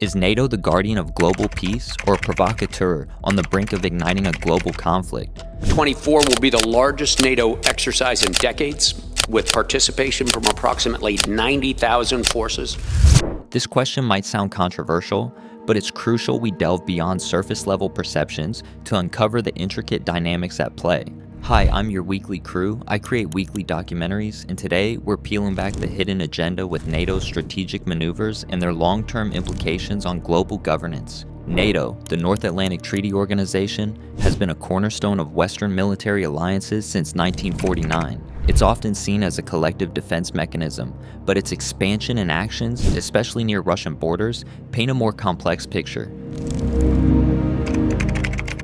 Is NATO the guardian of global peace or a provocateur on the brink of igniting a global conflict? 24 will be the largest NATO exercise in decades, with participation from approximately 90,000 forces. This question might sound controversial, but it's crucial we delve beyond surface-level perceptions to uncover the intricate dynamics at play. Hi, I'm your weekly crew. I create weekly documentaries, and today we're peeling back the hidden agenda with NATO's strategic maneuvers and their long-term implications on global governance. NATO, the North Atlantic Treaty Organization, has been a cornerstone of Western military alliances since 1949. It's often seen as a collective defense mechanism, but its expansion and actions, especially near Russian borders, paint a more complex picture.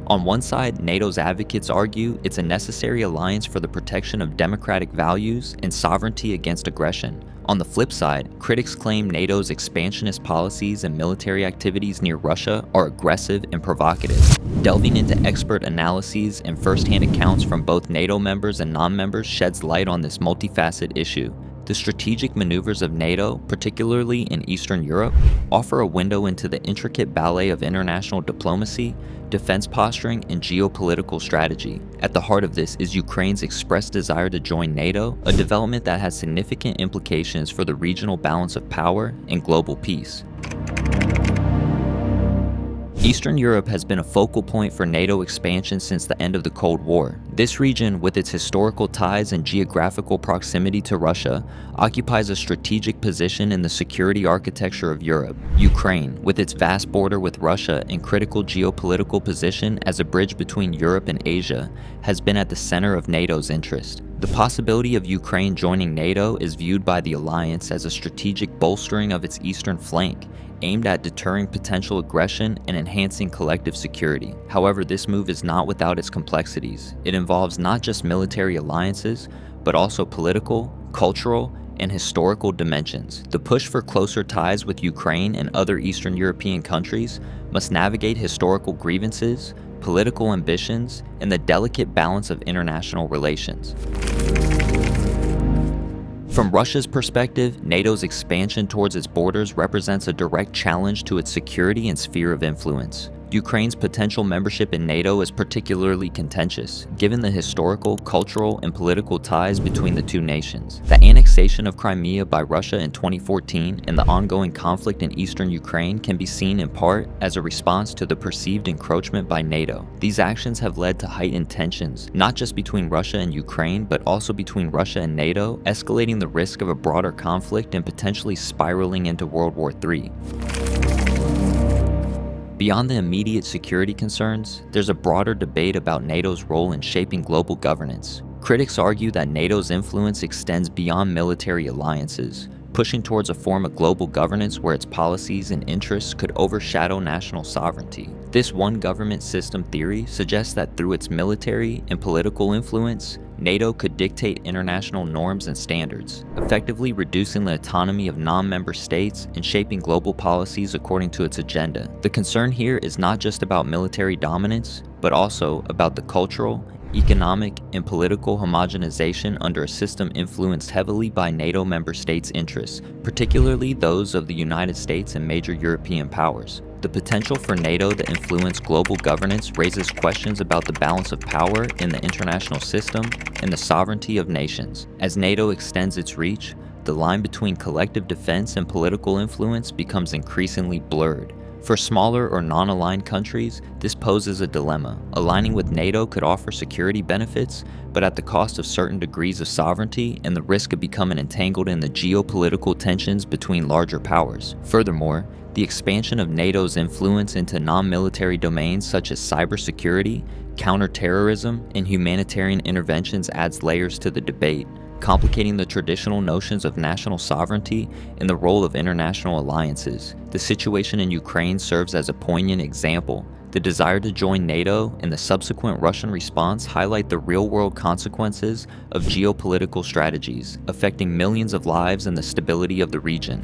On one side, NATO's advocates argue it's a necessary alliance for the protection of democratic values and sovereignty against aggression. On the flip side, critics claim NATO's expansionist policies and military activities near Russia are aggressive and provocative. Delving into expert analyses and first-hand accounts from both NATO members and non-members sheds light on this multifaceted issue. The strategic maneuvers of NATO, particularly in Eastern Europe, offer a window into the intricate ballet of international diplomacy, defense posturing, and geopolitical strategy. At the heart of this is Ukraine's expressed desire to join NATO, a development that has significant implications for the regional balance of power and global peace. Eastern Europe has been a focal point for NATO expansion since the end of the Cold War. This region, with its historical ties and geographical proximity to Russia, occupies a strategic position in the security architecture of Europe. Ukraine, with its vast border with Russia and critical geopolitical position as a bridge between Europe and Asia, has been at the center of NATO's interest. The possibility of Ukraine joining NATO is viewed by the alliance as a strategic bolstering of its eastern flank, aimed at deterring potential aggression and enhancing collective security. However, this move is not without its complexities. It involves not just military alliances, but also political, cultural, and historical dimensions. The push for closer ties with Ukraine and other Eastern European countries must navigate historical grievances, political ambitions, and the delicate balance of international relations. From Russia's perspective, NATO's expansion towards its borders represents a direct challenge to its security and sphere of influence. Ukraine's potential membership in NATO is particularly contentious, given the historical, cultural, and political ties between the two nations. The annexation of Crimea by Russia in 2014 and the ongoing conflict in eastern Ukraine can be seen in part as a response to the perceived encroachment by NATO. These actions have led to heightened tensions, not just between Russia and Ukraine, but also between Russia and NATO, escalating the risk of a broader conflict and potentially spiraling into World War III. Beyond the immediate security concerns, there's a broader debate about NATO's role in shaping global governance. Critics argue that NATO's influence extends beyond military alliances, pushing towards a form of global governance where its policies and interests could overshadow national sovereignty. This one government system theory suggests that through its military and political influence, NATO could dictate international norms and standards, effectively reducing the autonomy of non-member states and shaping global policies according to its agenda. The concern here is not just about military dominance, but also about the cultural, economic, and political homogenization under a system influenced heavily by NATO member states' interests, particularly those of the United States and major European powers. The potential for NATO to influence global governance raises questions about the balance of power in the international system and the sovereignty of nations. As NATO extends its reach, the line between collective defense and political influence becomes increasingly blurred. For smaller or non-aligned countries, this poses a dilemma. Aligning with NATO could offer security benefits, but at the cost of certain degrees of sovereignty and the risk of becoming entangled in the geopolitical tensions between larger powers. Furthermore, the expansion of NATO's influence into non-military domains such as cybersecurity, counterterrorism, and humanitarian interventions adds layers to the debate, complicating the traditional notions of national sovereignty and the role of international alliances. The situation in Ukraine serves as a poignant example. The desire to join NATO and the subsequent Russian response highlight the real-world consequences of geopolitical strategies, affecting millions of lives and the stability of the region.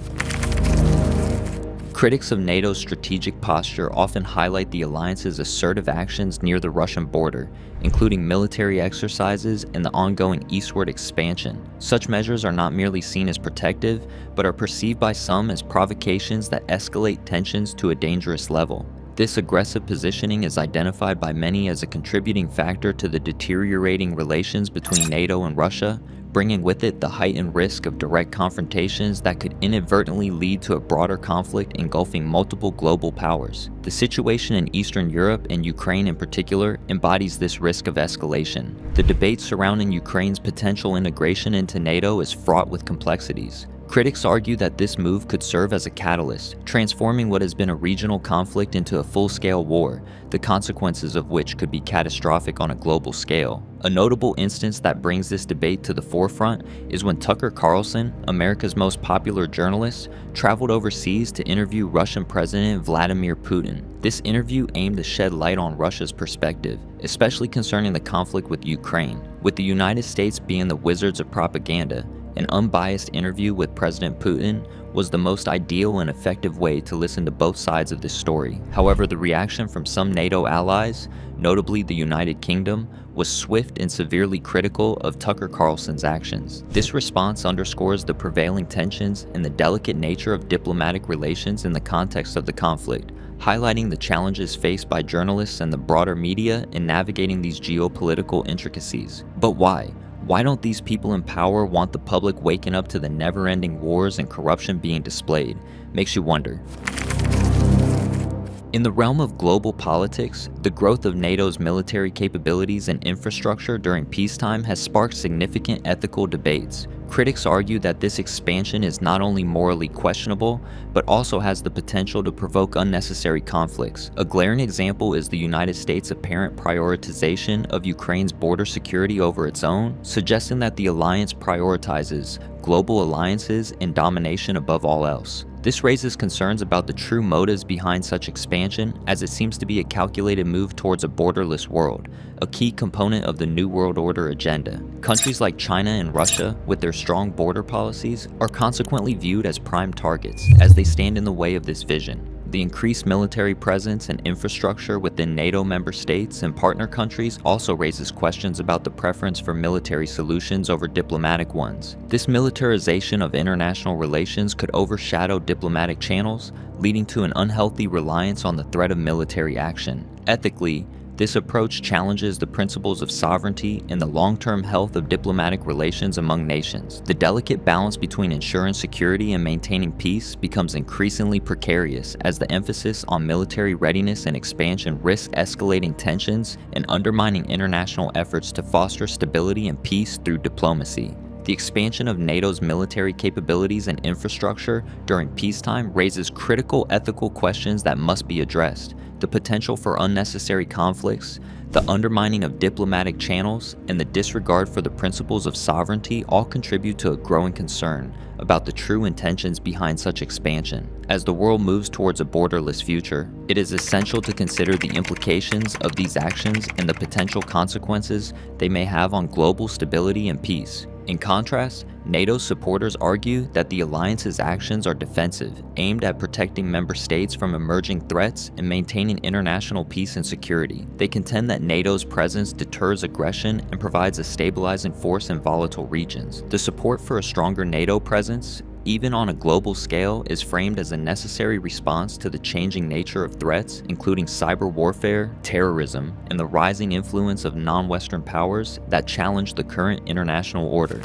Critics of NATO's strategic posture often highlight the alliance's assertive actions near the Russian border, including military exercises and the ongoing eastward expansion. Such measures are not merely seen as protective, but are perceived by some as provocations that escalate tensions to a dangerous level. This aggressive positioning is identified by many as a contributing factor to the deteriorating relations between NATO and Russia, bringing with it the heightened risk of direct confrontations that could inadvertently lead to a broader conflict engulfing multiple global powers. The situation in Eastern Europe and Ukraine in particular embodies this risk of escalation. The debate surrounding Ukraine's potential integration into NATO is fraught with complexities. Critics argue that this move could serve as a catalyst, transforming what has been a regional conflict into a full-scale war, the consequences of which could be catastrophic on a global scale. A notable instance that brings this debate to the forefront is when Tucker Carlson, America's most popular journalist, traveled overseas to interview Russian President Vladimir Putin. This interview aimed to shed light on Russia's perspective, especially concerning the conflict with Ukraine. With the United States being the wizards of propaganda, an unbiased interview with President Putin was the most ideal and effective way to listen to both sides of this story. However, the reaction from some NATO allies, notably the United Kingdom, was swift and severely critical of Tucker Carlson's actions. This response underscores the prevailing tensions and the delicate nature of diplomatic relations in the context of the conflict, highlighting the challenges faced by journalists and the broader media in navigating these geopolitical intricacies. But why? Why don't these people in power want the public waking up to the never-ending wars and corruption being displayed? Makes you wonder. In the realm of global politics, the growth of NATO's military capabilities and infrastructure during peacetime has sparked significant ethical debates. Critics argue that this expansion is not only morally questionable, but also has the potential to provoke unnecessary conflicts. A glaring example is the United States' apparent prioritization of Ukraine's border security over its own, suggesting that the alliance prioritizes global alliances and domination above all else. This raises concerns about the true motives behind such expansion, as it seems to be a calculated move towards a borderless world, a key component of the New World Order agenda. Countries like China and Russia, with their strong border policies, are consequently viewed as prime targets, as they stand in the way of this vision. The increased military presence and infrastructure within NATO member states and partner countries also raises questions about the preference for military solutions over diplomatic ones. This militarization of international relations could overshadow diplomatic channels, leading to an unhealthy reliance on the threat of military action. Ethically, this approach challenges the principles of sovereignty and the long-term health of diplomatic relations among nations. The delicate balance between ensuring security and maintaining peace becomes increasingly precarious as the emphasis on military readiness and expansion risks escalating tensions and undermining international efforts to foster stability and peace through diplomacy. The expansion of NATO's military capabilities and infrastructure during peacetime raises critical ethical questions that must be addressed. The potential for unnecessary conflicts, the undermining of diplomatic channels, and the disregard for the principles of sovereignty all contribute to a growing concern about the true intentions behind such expansion. As the world moves towards a borderless future, it is essential to consider the implications of these actions and the potential consequences they may have on global stability and peace. In contrast, NATO supporters argue that the alliance's actions are defensive, aimed at protecting member states from emerging threats and maintaining international peace and security. They contend that NATO's presence deters aggression and provides a stabilizing force in volatile regions. The support for a stronger NATO presence, even on a global scale, is framed as a necessary response to the changing nature of threats, including cyber warfare, terrorism, and the rising influence of non-Western powers that challenge the current international order.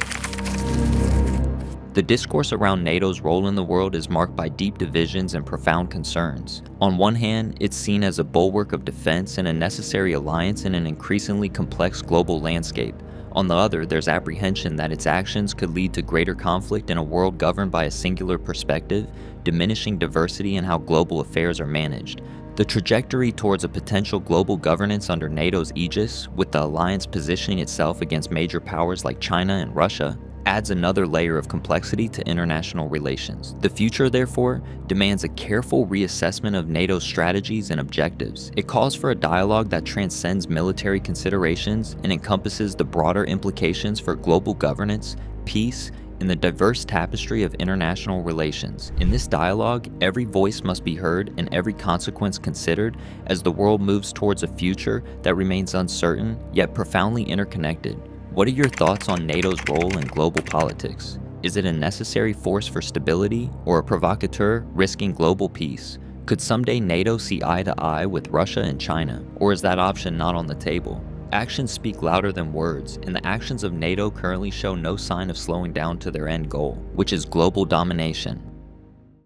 The discourse around NATO's role in the world is marked by deep divisions and profound concerns. On one hand, it's seen as a bulwark of defense and a necessary alliance in an increasingly complex global landscape. On the other, there's apprehension that its actions could lead to greater conflict in a world governed by a singular perspective, diminishing diversity in how global affairs are managed. The trajectory towards a potential global governance under NATO's aegis, with the alliance positioning itself against major powers like China and Russia, adds another layer of complexity to international relations. The future, therefore, demands a careful reassessment of NATO's strategies and objectives. It calls for a dialogue that transcends military considerations and encompasses the broader implications for global governance, peace, in the diverse tapestry of international relations. In this dialogue, every voice must be heard and every consequence considered as the world moves towards a future that remains uncertain yet profoundly interconnected. What are your thoughts on NATO's role in global politics? Is it a necessary force for stability or a provocateur risking global peace? Could someday NATO see eye to eye with Russia and China, or is that option not on the table? Actions speak louder than words, and the actions of NATO currently show no sign of slowing down to their end goal, which is global domination.